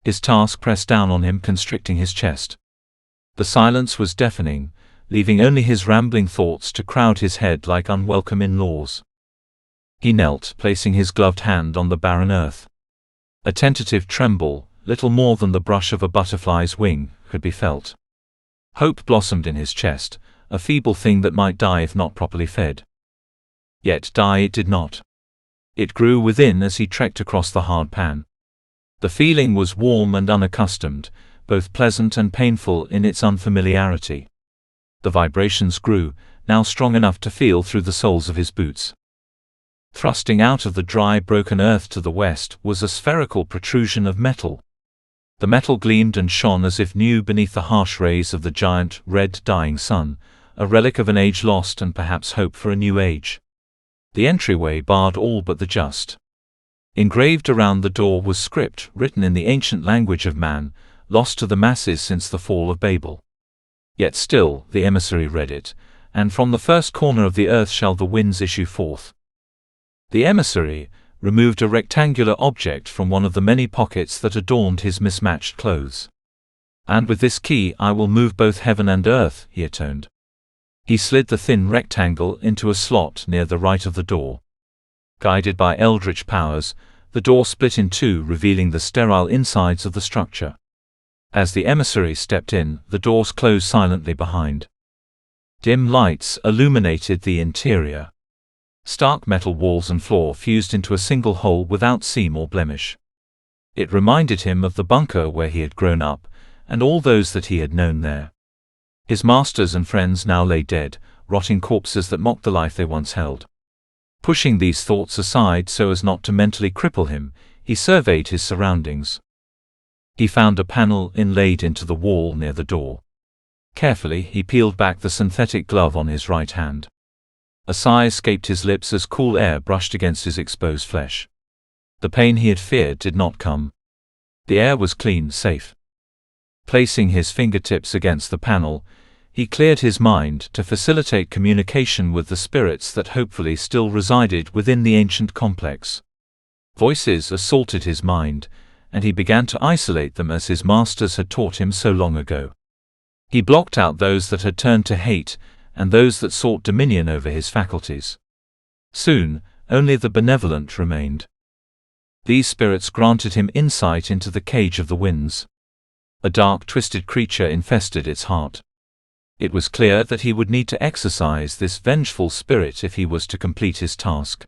His task pressed down on him, constricting his chest. The silence was deafening, leaving only his rambling thoughts to crowd his head like unwelcome in-laws. He knelt, placing his gloved hand on the barren earth. A tentative tremble, little more than the brush of a butterfly's wing, could be felt. Hope blossomed in his chest, a feeble thing that might die if not properly fed. Yet die it did not. It grew within as he trekked across the hard pan. The feeling was warm and unaccustomed, both pleasant and painful in its unfamiliarity. The vibrations grew, now strong enough to feel through the soles of his boots. Thrusting out of the dry, broken earth to the west was a spherical protrusion of metal. The metal gleamed and shone as if new beneath the harsh rays of the giant, red, dying sun, a relic of an age lost and perhaps hope for a new age. The entryway barred all but the just. Engraved around the door was script written in the ancient language of man, lost to the masses since the fall of Babel. Yet still, the emissary read it, and from the first corner of the earth shall the winds issue forth. The emissary removed a rectangular object from one of the many pockets that adorned his mismatched clothes. And with this key I will move both heaven and earth, he atoned. He slid the thin rectangle into a slot near the right of the door. Guided by eldritch powers, the door split in two, revealing the sterile insides of the structure. As the emissary stepped in, the doors closed silently behind. Dim lights illuminated the interior. Stark metal walls and floor fused into a single whole without seam or blemish. It reminded him of the bunker where he had grown up, and all those that he had known there. His masters and friends now lay dead, rotting corpses that mocked the life they once held. Pushing these thoughts aside so as not to mentally cripple him, he surveyed his surroundings. He found a panel inlaid into the wall near the door. Carefully, he peeled back the synthetic glove on his right hand. A sigh escaped his lips as cool air brushed against his exposed flesh. The pain he had feared did not come. The air was clean, safe. Placing his fingertips against the panel, he cleared his mind to facilitate communication with the spirits that hopefully still resided within the ancient complex. Voices assaulted his mind, and he began to isolate them as his masters had taught him so long ago. He blocked out those that had turned to hate, and those that sought dominion over his faculties. Soon, only the benevolent remained. These spirits granted him insight into the cage of the winds. A dark, twisted creature infested its heart. It was clear that he would need to exorcise this vengeful spirit if he was to complete his task.